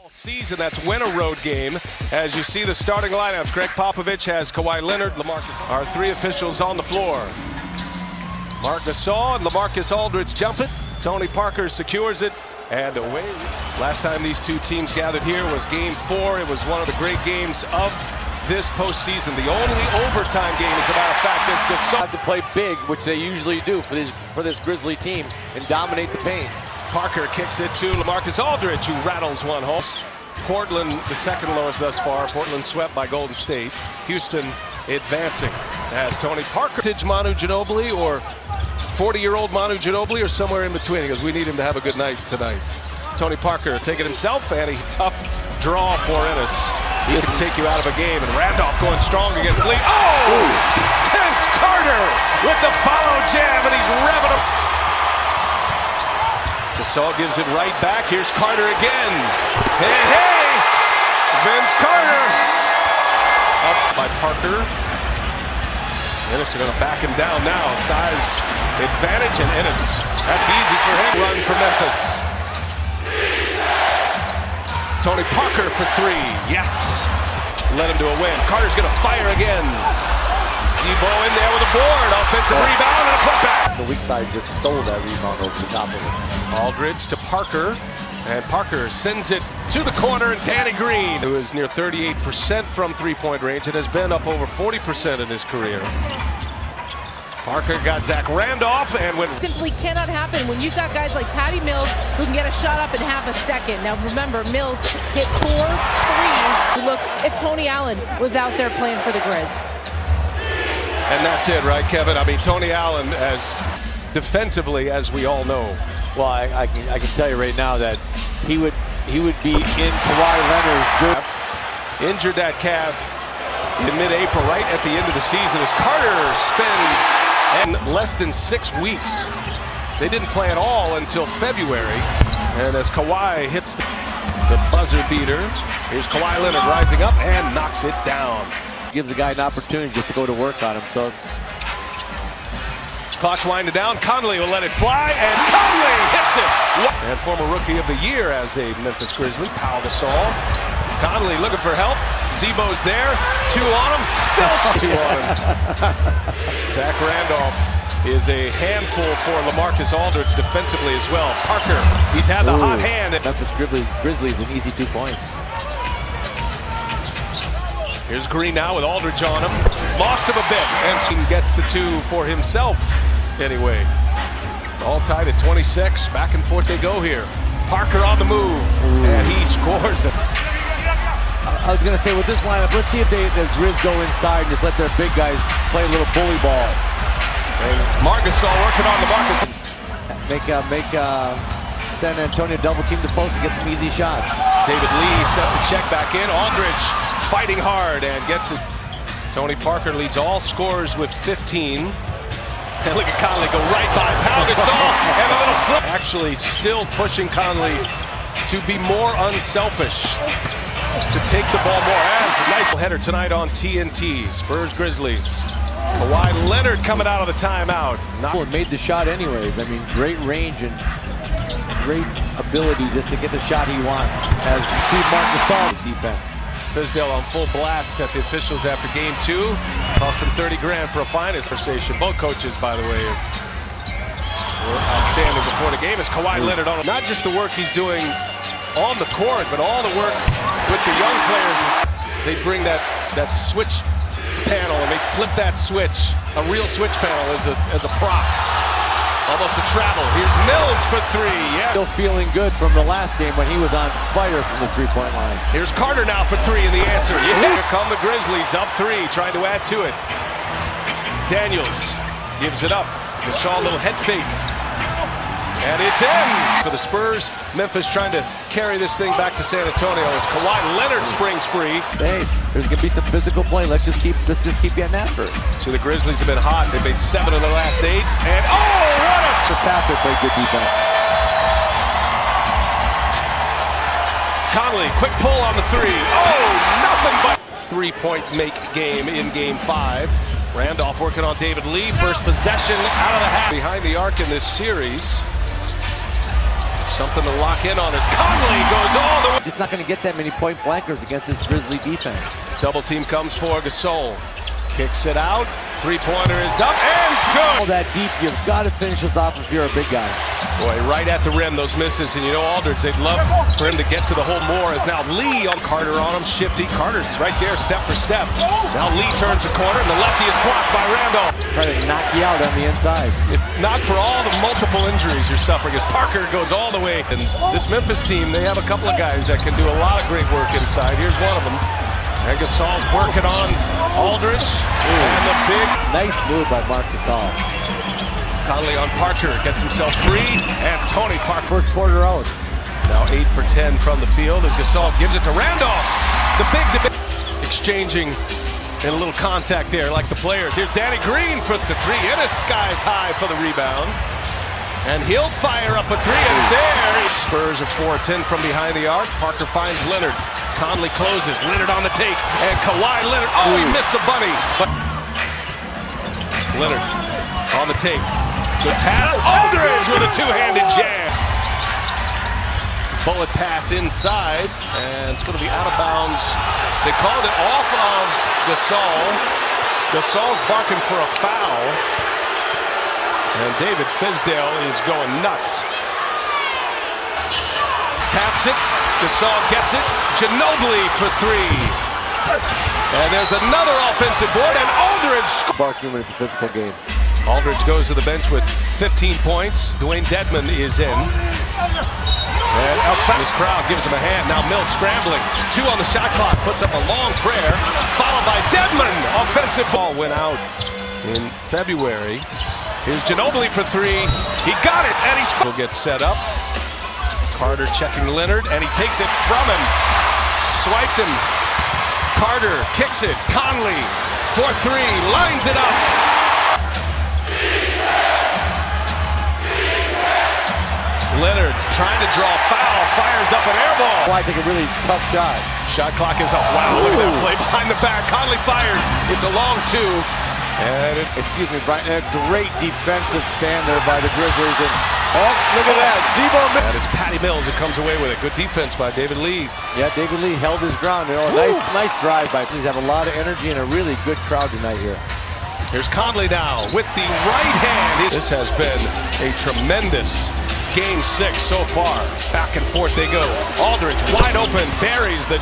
Season, that's win a road game. As you see the starting lineups, Greg Popovich has Kawhi Leonard, LaMarcus. Our three officials on the floor. Marc Gasol and LaMarcus Aldridge jump it. Tony Parker secures it and away. Last time these two teams gathered here was Game 4. It was one of the great games of this postseason. The only overtime game, as a matter of fact, is Gasol. Have to play big, which they usually do for this Grizzly team, and dominate the paint. Parker kicks it to LaMarcus Aldridge, who rattles one home. Portland, the second lowest thus far. Portland swept by Golden State. Houston advancing as Tony Parker. Manu Ginobili or 40-year-old Manu Ginobili or somewhere in between, because we need him to have a good night tonight. Tony Parker taking himself, and a tough draw for Ennis. He can take you out of a game, and Randolph going strong against Lee. Oh! Vince Carter with the follow jam, and he's revving us. Gasol gives it right back. Here's Carter again. Hey, hey! Vince Carter. Up by Parker. Ennis are going to back him down now. Size advantage, and Ennis. That's easy for him. Run for Memphis. Tony Parker for three. Yes. Led him to a win. Carter's going to fire again. Zebo in there with a board. Offensive rebound and a putback. The weak side just stole that rebound over the top of it. Aldridge to Parker. And Parker sends it to the corner, and Danny Green, who is near 38% from three-point range and has been up over 40% in his career. Parker got Zach Randolph and went. Simply cannot happen when you've got guys like Patty Mills who can get a shot up in half a second. Now remember, Mills hit 4 threes. Look, if Tony Allen was out there playing for the Grizz. And that's it, right, Kevin? I mean, Tony Allen, as defensively as we all know. Well, I can tell you right now that he would be in Kawhi Leonard's jersey. Injured that calf in mid-April, right at the end of the season, as Carter spends in less than 6 weeks. They didn't play at all until February. And as Kawhi hits the buzzer beater, here's Kawhi Leonard rising up and knocks it down. Gives the guy an opportunity just to go to work on him. So clock's winding down. Conley will let it fly, and Conley hits it. And former Rookie of the Year as a Memphis Grizzly, Pau Gasol. Conley looking for help. Zebo's there. 2 on him. Still 2 on him. Zach Randolph is a handful for LaMarcus Aldridge defensively as well. Parker, he's had the hot hand. Memphis Grizzlies an easy 2 points. Here's Green now with Aldridge on him. Lost him a bit, and he gets the 2 for himself anyway. All tied at 26. Back and forth they go here. Parker on the move, and he scores it. I was going to say, with this lineup, let's see if the Grizz go inside and just let their big guys play a little bully ball. And Marc Gasol working on the Marcus. Make San Antonio double team the post and get some easy shots. David Lee set to check back in. Aldridge fighting hard and gets it. Tony Parker leads all scorers with 15. And look at Conley go right by Pau Gasol and a little flip. Actually still pushing Conley to be more unselfish, to take the ball more. As a nice header tonight on TNT. Spurs Grizzlies. Kawhi Leonard coming out of the timeout. Made the shot anyways. I mean, great range and great ability just to get the shot he wants. As you see Marc Gasol's defense. Tisdale on full blast at the officials after game 2. Cost him 30 grand for a fine. Conversation. Both coaches, by the way, were outstanding before the game. As Kawhi Leonard on not just the work he's doing on the court, but all the work with the young players. They bring that switch panel and they flip that switch, a real switch panel as a prop. Almost a travel. Here's Mills for 3. Yeah. Still feeling good from the last game when he was on fire from the three-point line. Here's Carter now for 3 in the answer. Yeah. Here come the Grizzlies up 3, trying to add to it. Daniels gives it up. Gasol, a little head fake. And it's in for the Spurs. Memphis trying to carry this thing back to San Antonio as Kawhi Leonard springs free. Hey, there's gonna be some physical play. Let's just keep getting after it. So the Grizzlies have been hot. They've made 7 of the last 8. And what a Patrick played good defense. Conley, quick pull on the 3. Oh, nothing but 3 points make game in game 5. Randolph working on David Lee. First possession out of the half. Behind the arc in this series. something to lock in on as Conley goes all the way. Just not going to get that many point blankers against this Grizzly defense. Double team comes for Gasol. Kicks it out. Three-pointer is up and All good. that deep, you've got to finish this off if you're a big guy. Boy, right at the rim, those misses. And you know Aldridge, they'd love for him to get to the hole more. As now Lee on Carter on him. Shifty. Carter's right there, step for step. Now Lee turns the corner, and the lefty is blocked by Randolph. Try to knock you out on the inside. If not for all the multiple injuries you're suffering, as Parker goes all the way. And this Memphis team, they have a couple of guys that can do a lot of great work inside. Here's one of them. And Gasol's working on Aldridge. And the big... Nice move by Marc Gasol. Conley on Parker, gets himself free. And Tony Parker. First quarter out. Now 8 for 10 from the field. And Gasol gives it to Randolph. The big debate. Exchanging in a little contact there like the players. Here's Danny Green for the three. Ennis skies high for the rebound. And he'll fire up a three. And there. Spurs are 4-10 from behind the arc. Parker finds Leonard. Conley closes. Leonard on the take. And Kawhi Leonard. Oh, he missed the bunny. But Leonard on the take. Good pass. Aldridge with a two-handed jam. Bullet pass inside. And it's going to be out of bounds. They called it off of Gasol. Gasol's barking for a foul. And David Fizdale is going nuts. Taps it. Gasol gets it. Ginobili for three. And there's another offensive board, and Aldridge scores. Barkley when it's a physical game. Aldridge goes to the bench with 15 points. Dwayne Dedmon is in. And this crowd gives him a hand. Now Mills scrambling. 2 on the shot clock. Puts up a long prayer. Followed by Dedmon. Offensive ball went out in February. Here's Ginobili for three. He got it, and he'll get set up. Carter checking Leonard, and he takes it from him. Swiped him. Carter kicks it. Conley for three. Lines it up. Leonard trying to draw foul. Fires up an air ball. Kawhi took a really tough shot. Shot clock is up. Wow, look at that play behind the back. Conley fires. It's a long two. And Excuse me, Brian. A great defensive stand there by the Grizzlies. And oh, look at that. Zebo. And it's Patty Mills that comes away with it. Good defense by David Lee. Yeah, David Lee held his ground. You know, nice drive by. Please have a lot of energy and a really good crowd tonight here. Here's Conley now with the right hand. This has been a tremendous Game 6 so far. Back and forth they go. Aldridge wide open, buries the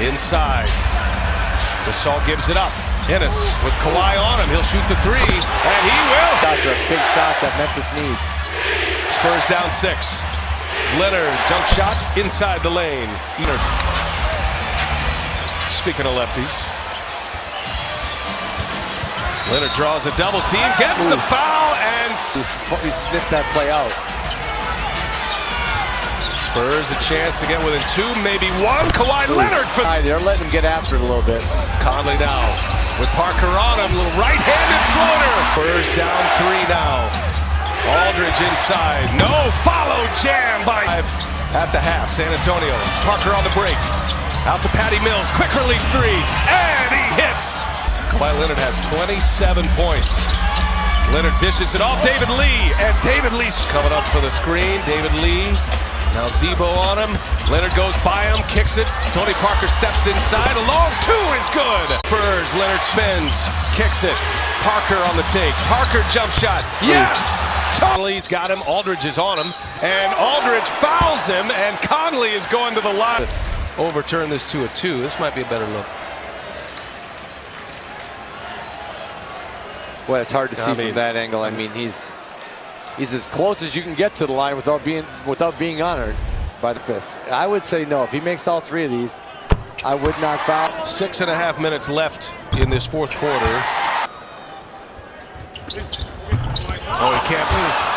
inside. Gasol gives it up. Ennis with Kawhi on him. He'll shoot the three, and he will. That's a big shot that Memphis needs. Spurs down 6. Leonard jump shot inside the lane. Leonard. Speaking of lefties. Leonard draws a double team, gets the foul, and He sniffed that play out. Spurs a chance to get within 2, maybe 1. Kawhi Leonard for... They're letting him get after it a little bit. Conley now with Parker on him. Little right-handed floater. Spurs down 3 now. Aldridge inside. No follow jam by... At the half, San Antonio. Parker on the break. Out to Patty Mills. Quick release 3. And he hits. Kawhi Leonard has 27 points. Leonard dishes it off. David Lee. And David Lee's coming up for the screen. David Lee. Now Zebo on him. Leonard goes by him, kicks it. Tony Parker steps inside. A long 2 is good. Spurs, Leonard spins, kicks it. Parker on the take. Parker jump shot. Yes! Conley's got him. Aldridge is on him. And Aldridge fouls him. And Conley is going to the line. Overturn this to a 2. This might be a better look. Well, it's hard to see from that angle. I mean, he's as close as you can get to the line without being honored by the fist. I would say no. If he makes all 3 of these, I would not foul. 6.5 minutes left in this 4th quarter. Oh, he can't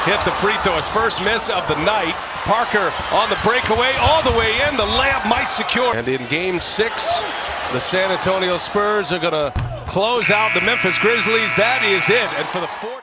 hit the free throw. His first miss of the night. Parker on the breakaway, all the way in. The layup might secure. And in Game 6, the San Antonio Spurs are going to close out the Memphis Grizzlies. That is it. And for the 4th.